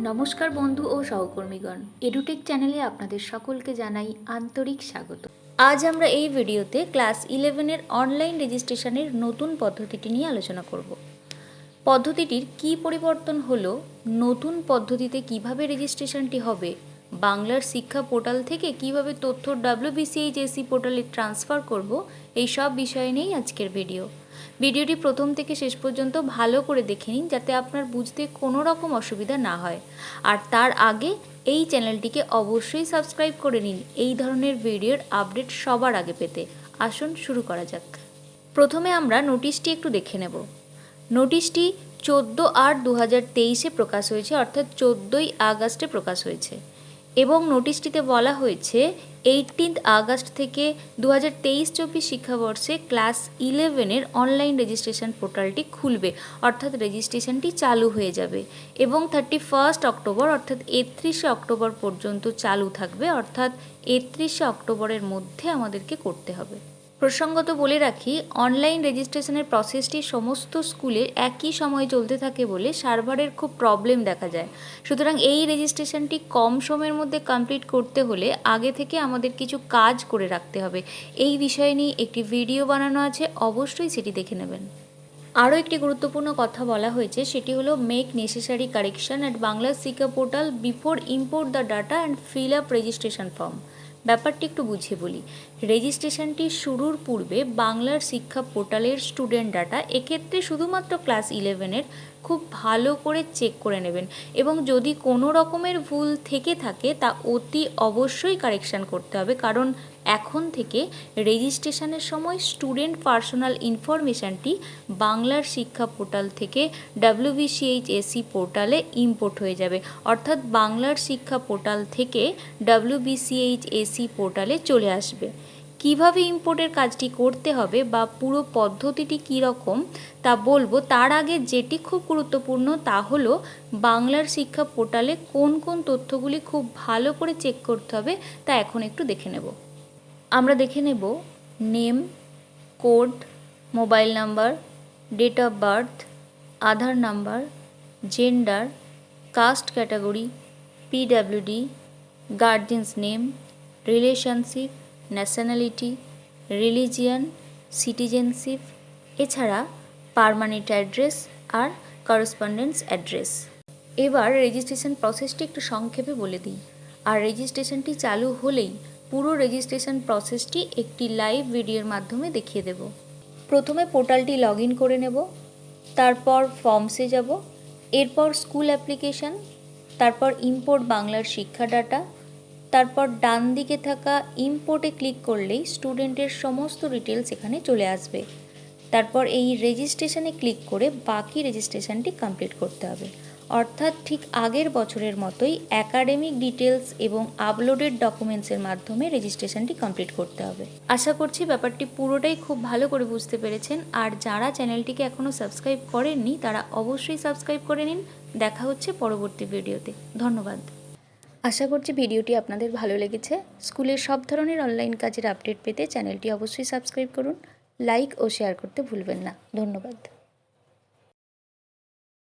নমস্কার বন্ধু ও সহকর্মীগণ, এডুটেক চ্যানেলে আপনাদের সকলকে জানাই আন্তরিক স্বাগত। আজ আমরা এই ভিডিওতে ক্লাস 11-এর অনলাইন রেজিস্ট্রেশনের নতুন পদ্ধতিটি নিয়ে আলোচনা করব। পদ্ধতিটির কী পরিবর্তন হলো, নতুন পদ্ধতিতে কিভাবে রেজিস্ট্রেশনটি হবে, বাংলার শিক্ষা পোর্টাল থেকে কিভাবে তথ্য WBCHSE পোর্টালে ট্রান্সফার করব, এই সব বিষয় নিয়েই আজকের ভিডিওটি প্রথম থেকে শেষ পর্যন্ত ভালো করে দেখে নিন, যাতে আপনার বুঝতে কোনো রকম অসুবিধা না হয়। আর তার আগে এই চ্যানেলটিকে অবশ্যই সাবস্ক্রাইব করে নিন এই ধরনের ভিডিওর আপডেট সবার আগে পেতে। আসুন শুরু করা যাক। প্রথমে আমরা নোটিশটি একটু দেখে নেব। নোটিশটি 14/8/2023 প্রকাশ হয়েছে, অর্থাৎ 14ই আগস্টে প্রকাশ হয়েছে এবং নোটিশটিতে বলা হয়েছে 18 আগস্ট থেকে 2023-24 শিক্ষাবর্ষে ক্লাস 11-এর অনলাইন রেজিস্ট্রেশন পোর্টালটি খুলবে, অর্থাৎ রেজিস্ট্রেশনটি চালু হয়ে যাবে এবং 31 অক্টোবর অর্থাৎ 31শে অক্টোবর পর্যন্ত চালু থাকবে, অর্থাৎ 31শে অক্টোবরের মধ্যে আমাদেরকে করতে হবে। প্রসঙ্গত বলে রাখি, অনলাইন রেজিস্ট্রেশনের প্রসেসটি সমস্ত স্কুলে একই সময়ে চলতে থাকে বলে সার্ভারের খুব প্রবলেম দেখা যায়। সুতরাং এই রেজিস্ট্রেশনটি কম সময়ের মধ্যে কমপ্লিট করতে হলে আগে থেকে আমাদের কিছু কাজ করে রাখতে হবে। এই বিষয় নিয়ে একটি ভিডিও বানানো আছে, অবশ্যই সেটি দেখে নেবেন। আরও একটি গুরুত্বপূর্ণ কথা বলা হয়েছে, সেটি হলো make necessary correction at Bangla Shiksha portal before import the data and fill up registration form. ব্যাপারটি একটু বুঝিয়ে বলি। রেজিস্ট্রেশনটি শুরুর পূর্বে বাংলার শিক্ষা পোর্টালের স্টুডেন্ট ডাটা, এক্ষেত্রে শুধুমাত্র ক্লাস 11-এর, খুব ভালো করে চেক করে নেবেন এবং যদি কোনো রকমের ভুল থেকে থাকে তা অতি অবশ্যই কারেকশান করতে হবে, কারণ এখন থেকে রেজিস্ট্রেশনের সময় স্টুডেন্ট পার্সোনাল ইনফরমেশানটি বাংলার শিক্ষা পোর্টাল থেকে WBCHSE পোর্টালে ইম্পোর্ট হয়ে যাবে, অর্থাৎ বাংলার শিক্ষা পোর্টাল থেকে WBCHSE পোর্টালে চলে আসবে। কিভাবে ইম্পোর্টের কাজটি করতে হবে বা পুরো পদ্ধতিটি কী রকম তা বলবো, তার আগে যেটি খুব গুরুত্বপূর্ণ তা হলো বাংলার শিক্ষা পোর্টালে কোন কোন তথ্যগুলি খুব ভালো করে চেক করতে হবে তা এখন একটু দেখে নেব। আমরা দেখে নেব name, code, mobile number, date of birth, Aadhaar number, gender, caste category, PWD, guardian's name, relationship, nationality, religion, citizenship, এছাড়া পার্মানেন্ট অ্যাড্রেস আর করেসপন্ডেন্স অ্যাড্রেস। এবার রেজিস্ট্রেশন প্রসেসটি একটু সংক্ষেপে বলে দিই। আর রেজিস্ট্রেশনটি চালু হলেই পুরো রেজিস্ট্রেশন প্রসেসটি একটি লাইভ ভিডিওর মাধ্যমে দেখিয়ে দেব। প্রথমে পোর্টালটি লগ ইন করে নেব, তারপর ফর্মসে যাব, এরপর স্কুল অ্যাপ্লিকেশান, তারপর ইম্পোর্ট বাংলার শিক্ষা ডাটা, তারপর ডান দিকে থাকা ইম্পোর্টে ক্লিক করলেই স্টুডেন্টের সমস্ত ডিটেলস এখানে চলে আসবে। তারপর এই রেজিস্ট্রেশনে ক্লিক করে বাকি রেজিস্ট্রেশনটি কমপ্লিট করতে হবে, অর্থাৎ ঠিক আগের বছরের মতোই অ্যাকাডেমিক ডিটেলস এবং আপলোডেড ডকুমেন্টসের মাধ্যমে রেজিস্ট্রেশনটি কমপ্লিট করতে হবে। আশা করছি ব্যাপারটি পুরোটাই খুব ভালো করে বুঝতে পেরেছেন। আর যারা চ্যানেলটিকে এখনও সাবস্ক্রাইব করেননি তারা অবশ্যই সাবস্ক্রাইব করে নিন। দেখা হচ্ছে পরবর্তী ভিডিওতে। ধন্যবাদ। আশা করছি ভিডিওটি আপনাদের ভালো লেগেছে। স্কুলের সব ধরনের অনলাইন কাজের আপডেট পেতে চ্যানেলটি অবশ্যই সাবস্ক্রাইব করুন, লাইক ও শেয়ার করতে ভুলবেন না। ধন্যবাদ।